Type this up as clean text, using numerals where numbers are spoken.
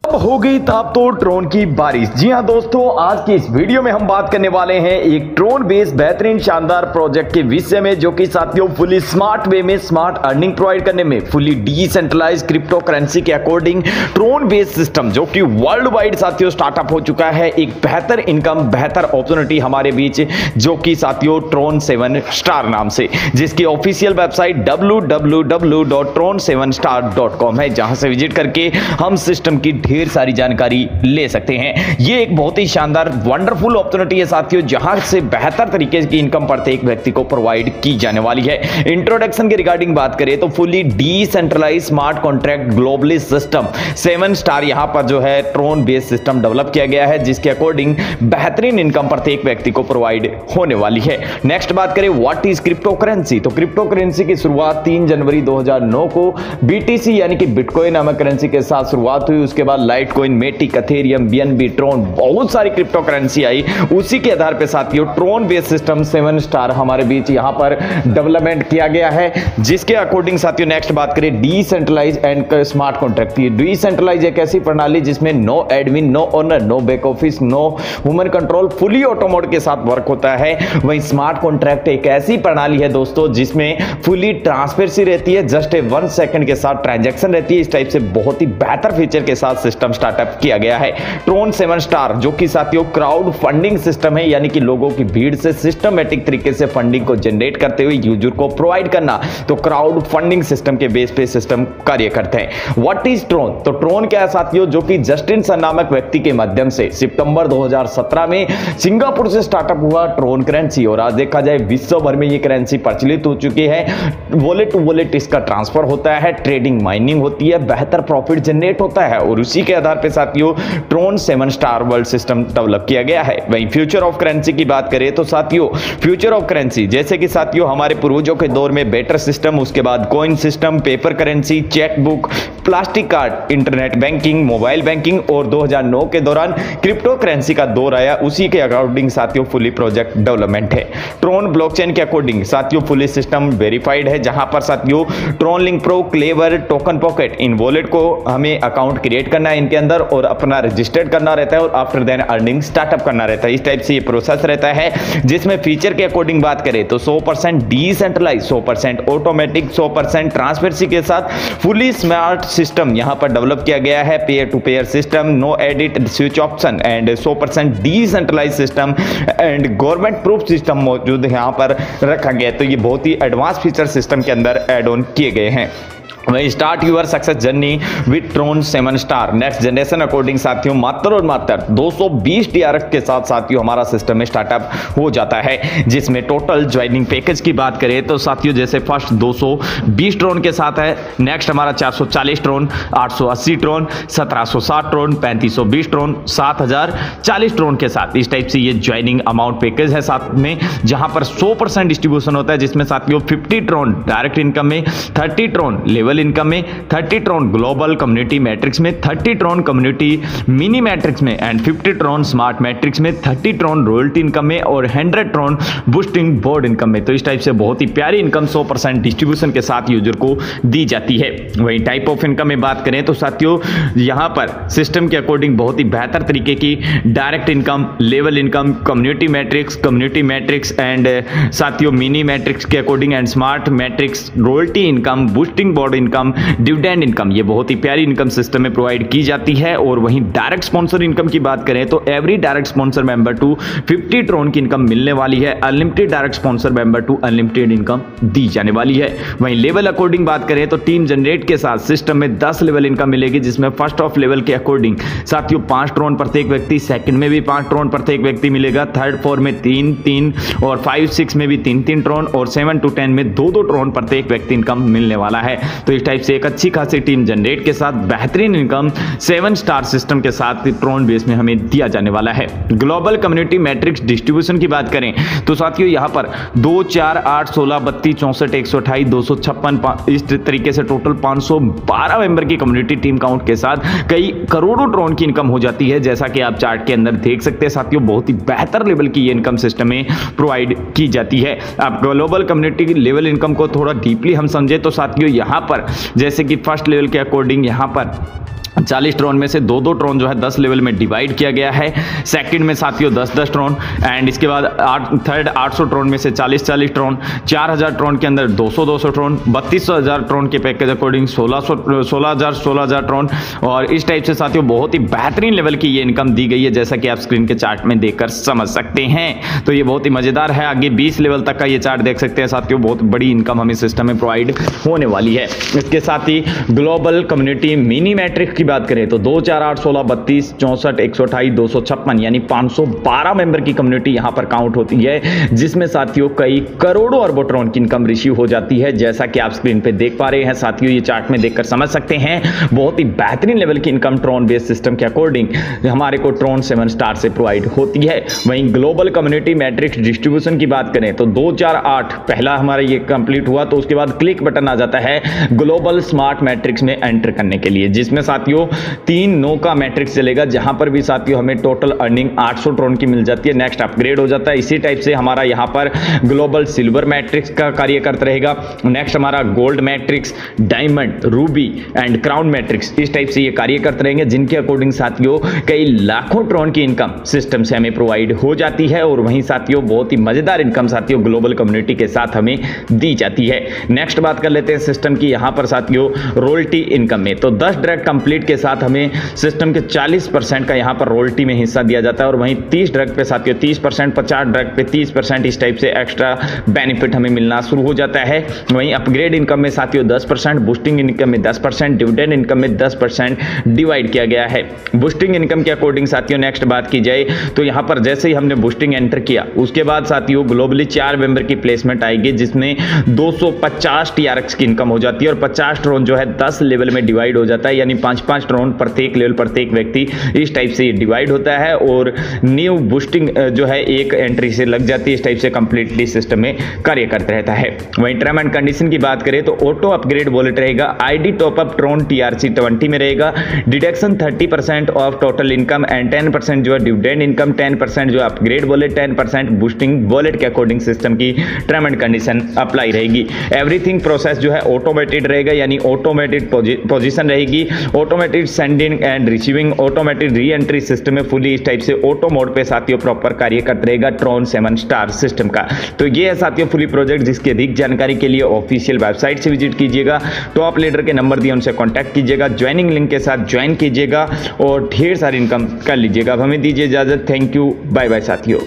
अब हो गई ताप तो ड्रोन की बारिश। जी हां दोस्तों, आज की इस वीडियो में हम बात करने वाले हैं एक ड्रोन बेस्ड बेहतरीन शानदार प्रोजेक्ट के विषय में, जो कि साथियों फुली स्मार्ट वे में स्मार्ट अर्निंग प्रोवाइड करने में फुली डिसेंट्रलाइज्ड क्रिप्टो करेंसी के अकॉर्डिंग ड्रोन बेस्ड सिस्टम जो कि वर्ल्ड वाइड साथियों स्टार्टअप हो चुका है। एक बेहतर इनकम बेहतर अपॉर्चुनिटी हमारे बीच, जो कि साथियों ट्रोन 7 स्टार नाम से, जिसकी ऑफिशियल वेबसाइट www.tron7star.com है, जहां से विजिट करके हम सिस्टम की ढेर सारी जानकारी ले सकते हैं। ये एक बहुत ही शानदार वंडरफुल अपॉर्चुनिटी है साथियों, जहां से बेहतर तरीके की इनकम प्रत्येक व्यक्ति को प्रोवाइड की जाने वाली है। इंट्रोडक्शन के रिगार्डिंग बात करें तो fully decentralized smart contract globally system 7 star यहां पर जो है ट्रोन बेस्ड सिस्टम डेवलप किया गया है, जिसके अकॉर्डिंग बेहतरीन इनकम प्रत्येक व्यक्ति को प्रोवाइड होने वाली है। नेक्स्ट बात करें व्हाट इज क्रिप्टो करेंसी, तो क्रिप्टो करेंसी की शुरुआत 3 जनवरी 2009 को बीटीसी यानी कि बिटकॉइन नामक करेंसी के साथ शुरुआत हुई। उसके बाद Litecoin, Matic, Ethereum, BNB, Tron, बहुत सारी क्रिप्टो करेंसी आई। उसी के आधार पे साथियों ट्रोन बेस्ड सिस्टम 7 स्टार हमारे बीच यहां पर डेवलपमेंट किया गया है, जिसके अकॉर्डिंग साथियों नेक्स्ट बात करें decentralize and smart contract. Decentralize एक ऐसी प्रणाली जिसमें no admin, no owner, no back office, no human control, fully auto mode के साथ वर्क होता है। वहीं स्मार्ट कॉन्ट्रैक्ट एक ऐसी प्रणाली है दोस्तों जिसमें फुली ट्रांसपेरेंसी रहती है, जस्ट 1 सेकंड के साथ ट्रांजैक्शन रहती है। इस टाइप से बहुत ही बेहतर फीचर के साथ सिस्टम स्टार्टअप किया गया है ट्रोन 7 स्टार, जो कि साथियों क्राउड फंडिंग सिस्टम है, यानी कि लोगों की भीड़ से सिस्टमैटिक तरीके से फंडिंग को जनरेट करते हुए यूजर को प्रोवाइड करना। तो क्राउड फंडिंग सिस्टम के बेस पे सिस्टम कार्य करते हैं। व्हाट इज ट्रोन, तो ट्रोन क्या है साथियों, जो कि जस्टिन सन नामक व्यक्ति के माध्यम से सितंबर 2017 में सिंगापुर से स्टार्टअप हुआ ट्रोन करेंसी, और आज देखा जाए विश्व भर में ये करेंसी प्रचलित हो चुकी है। वॉलेट टू वॉलेट इसका ट्रांसफर होता है, ट्रेडिंग माइनिंग होती है, बेहतर प्रॉफिट जनरेट होता है, और उसी के आधार पे साथियों Tron 7 star world system develop किया गया है। वहीं फ्यूचर ऑफ करेंसी की बात करें तो साथियों फ्यूचर ऑफ करेंसी जैसे कि साथियों हमारे पूर्वजों के दौर में बेटर सिस्टम, उसके बाद coin system, paper currency, cheque book, plastic card, internet banking, mobile banking, और 2009 के दौरान क्रिप्टो करेंसी का दौर आया। उसी के अकॉर्डिंग साथियों फुली प्रोजेक्ट डेवलपमेंट है। ट्रोन ब्लॉकचेन के अकॉर्डिंग साथियों फुली सिस्टम वेरीफाइड है, जहां पर साथियों Tron link pro, clever, token pocket, इन वॉलेट को हमें अकाउंट क्रिएट करना है इनके अंदर और अपना रजिस्टर्ड करना रहता है, और आफ्टर देन अर्निंग स्टार्टअप करना रहता है। इस टाइप से ये प्रोसेस रहता है, जिसमें फीचर के अकॉर्डिंग बात करें तो 100% डिसेंट्रलाइज, 100% ऑटोमेटिक, 100% ट्रांसपेरेंसी के साथ फुली स्मार्ट सिस्टम यहां पर डेवलप किया गया है। Pair to pair system, no edit, switch option and 100% decentralize system and government proof system मौजूद यहां पर रखा गया है। तो ये बहुत ही एडवांस फीचर सिस्टम के अंदर एड ऑन किए गए हैं। वही start your success journey with Tron 7 star next generation according साथियों मात्र और मात्र 220 टीआरएक्स के साथ साथियों हमारा सिस्टम में स्टार्टअप हो जाता है, जिसमें टोटल ज्वाइनिंग पैकेज की बात करें तो साथियों जैसे फर्स्ट 220 ट्रोन के साथ है, नेक्स्ट हमारा 440 ट्रोन, 880 ट्रोन, 1760 ट्रोन, 3520 ट्रोन, 7040 ट्रोन के साथ। इस टाइप से ये ज्वाइनिंग अमाउंट पैकेज है साथ में, जहां पर 100% डिस्ट्रीब्यूशन होता है, जिसमें साथियों 50 ट्रोन डायरेक्ट इनकम में, 30 ट्रोन लेवल इनकम में, 30 ट्रोन ग्लोबल कम्युनिटी मैट्रिक्स में, 30 ट्रोन कम्युनिटी मिनी मैट्रिक्स में, एंड 50 ट्रोन स्मार्ट मैट्रिक्स में, 30 ट्रोन रॉयल्टी इनकम में, और 100 ट्रोन बूस्टिंग बोर्ड इनकम में। तो इस टाइप से बहुत ही प्यारी इनकम 100% डिस्ट्रीब्यूशन के साथ यूजर को दी जाती है। वही टाइप ऑफ इनकम में बात करें तो साथियों यहां पर सिस्टम के अकॉर्डिंग बहुत ही बेहतर तरीके की direct income, level income, community matrix and साथियों मिनी मैट्रिक्स के according and smart matrix, royalty income, boosting board income, dividend income, ये बहुत ही प्यारी इनकम सिस्टम में प्रोवाइड की जाती है। और वहीं डायरेक्ट स्पॉन्सर इनकम की बात करें तो every direct sponsor member to 50 Tron की इनकम मिलने वाली है। Unlimited direct sponsor member to unlimited income दी जाने वाली है। वहीं लेवल अकॉर्डिंग बात करें तो टीम जनरेट के साथ सिस्टम में 10 लेवल इनकम मिलेगी, जिसमें फर्स्ट ऑफ लेवल के अकॉर्डिंग साथियों 5 ट्रोन प्रत्येक व्यक्ति, सेकंड में भी 5 ट्रोन प्रत्येक व्यक्ति मिलेगा, थर्ड 4 में 3 और 5 6 में भी 3 ट्रोन, और 7 to 10 में 2 ट्रोन प्रत्येक व्यक्ति इनकम मिलने वाला है। तो इस टाइप से एक अच्छी खासी टीम जनरेट के साथ बेहतरीन इनकम 7 स्टार सिस्टम के साथ ट्रोन बेस में हमें दिया जाने वाला है। ग्लोबल कम्युनिटी मैट्रिक्स डिस्ट्रीब्यूशन की बात करें तो साथियों यहां पर 2 4 8 16 32 64 128 256 इस तरीके से टोटल 512 मेंबर की कम्युनिटी टीम काउंट के साथ कई करोड़ों ट्रोन की इनकम हो जाती है, जैसा कि आप चार्ट के अंदर देख सकते हैं साथियों। बहुत ही बेहतर लेवल की ये इनकम सिस्टम में प्रोवाइड की जाती है। अब ग्लोबल कम्युनिटी लेवल इनकम को थोड़ा डीपली हम समझे तो साथियों यहां पर जैसे कि फर्स्ट लेवल के अकॉर्डिंग यहां पर 40 ट्रोन में से 2-2 ट्रोन जो है 10 लेवल में डिवाइड किया गया है। सेकंड में साथियों 10-10 ट्रोन, एंड इसके बाद थर्ड 800 ट्रोन में से 40-40 ट्रोन, 4000 ट्रोन के अंदर 200-200 ट्रोन, 32,000 ट्रोन के पैकेज अकॉर्डिंग 16,000 ट्रोन। और इस टाइप से साथियों बहुत ही बेहतरीन लेवल की ये इनकम दी गई है, जैसा कि आप स्क्रीन के चार्ट में देखकर समझ सकते हैं। तो ये बहुत ही मजेदार है। आगे 20 लेवल तक का ये चार्ट देख सकते हैं साथियों, बहुत बड़ी इनकम हमें सिस्टम में प्रोवाइड होने वाली है। इसके साथ ही ग्लोबल कम्युनिटी मिनी मैट्रिक्स की बात करें तो 2, 4, 8, 16, 32, 64, 128, 256 यानी 512 मेंबर की कम्युनिटी यहां पर काउंट होती है, जिसमें साथियों कई करोड़ों अरबों ट्रोन की इनकम रिसीव हो जाती है, जैसा कि आप स्क्रीन पे देख पा रहे हैं साथियों। ये चार्ट में देखकर समझ सकते हैं बहुत ही बेहतरीन लेवल की इनकम ट्रोन बेस्ड सिस्टम के अकॉर्डिंग हमारे को ट्रोन 7 स्टार से प्रोवाइड होती है। वहीं ग्लोबल कम्युनिटी मैट्रिक्स डिस्ट्रीब्यूशन की बात करें तो 2, 4, 8 पहला हमारा ये कंप्लीट हुआ, तो उसके बाद क्लिक बटन आ जाता है ग्लोबल स्मार्ट मैट्रिक्स में एंटर करने के लिए, जिसमें साथियों 3 9 का मैट्रिक्स चलेगा, जहां पर भी साथियों हमें टोटल अर्निंग 800 ट्रोन की मिल जाती है। नेक्स्ट अपग्रेड हो जाता है। इसी टाइप से हमारा यहां पर ग्लोबल सिल्वर मैट्रिक्स का कार्य करता रहेगा। नेक्स्ट हमारा gold matrix, diamond, Ruby and crown matrix, इस टाइप से ये कार्य करते रहेंगे, जिनके अकॉर्डिंग साथियों कई लाखों ट्रोन की इनकम सिस्टम से हमें प्रोवाइड हो जाती है। और वहीं साथियों बहुत ही मजेदार इनकम साथियों ग्लोबल कम्युनिटी के साथ हमें दी जाती है। नेक्स्ट बात कर लेते हैं सिस्टम की यहां पर साथियों रॉयल्टी इनकम में, तो 10 ड्रैग कंप्लीट के साथ हमें सिस्टम के 40% का यहां पर रॉयल्टी में हिस्सा दिया जाता है। और वहीं 30 ड्रग पे साथियों 30%, 50 ड्रग पे 30%, इस टाइप से एक्स्ट्रा बेनिफिट हमें मिलना शुरू हो जाता है। वहीं अपग्रेड इनकम में साथियों 10%, बूस्टिंग इनकम में 10%, डिविडेंड इनकम में 10% डिवाइड किया गया है। बूस्टिंग इनकम के अकॉर्डिंग साथियों नेक्स्ट बात की जाए तो यहां पर जैसे ही हमने बूस्टिंग एंटर किया, उसके बाद साथियों ग्लोबली 4 मेंबर की प्लेसमेंट आएगी, जिसमें 250 TRX की इनकम हो जाती है। और 50 ट्रोन जो है 10 लेवल में डिवाइड हो जाता है, यानी 5-5 ट्रोन प्रत्येक लेवल प्रत्येक व्यक्ति, इस टाइप से ये डिवाइड होता है। और न्यू बूस्टिंग जो है एक एंट्री से लग जाती है, इस टाइप से कंप्लीटली सिस्टम में कार्य करता रहता है। वहीं टर्म एंड कंडीशन की बात करें तो ऑटो अपग्रेड वॉलेट रहेगा, आईडी टॉपअप ट्रोन TRC 20 में रहेगा, deduction 30% of total income and 10% जो है डिविडेंड इनकम, 10% जो अपग्रेड वॉलेट, 10% बूस्टिंग वॉलेट के अकॉर्डिंग सिस्टम की टर्म एंड कंडीशन अप्लाई रहेगी। एवरीथिंग प्रोसेस जो है ऑटोमेटेड रहेगा, यानी ऑटोमेटेड पोजीशन रहेगी, automated sending end receiving, automated re entry system में फुली इस टाइप से ऑटो मोड पे साथियों प्रॉपर कार्य करता रहेगा ट्रोन 7 स्टार सिस्टम का। तो ये है साथियों फुली प्रोजेक्ट, जिसकी अधिक जानकारी के लिए ऑफिशियल वेबसाइट से विजिट कीजिएगा, टॉप लीडर के नंबर दिए उनसे कॉन्टैक्ट कीजिएगा, ज्वाइनिंग लिंक के साथ ज्वाइन कीजिएगा और ढेर सारी इनकम कर लीजिएगा। अब हमें दीजिए इजाजत। थैंक यू, बाय बाय साथियों।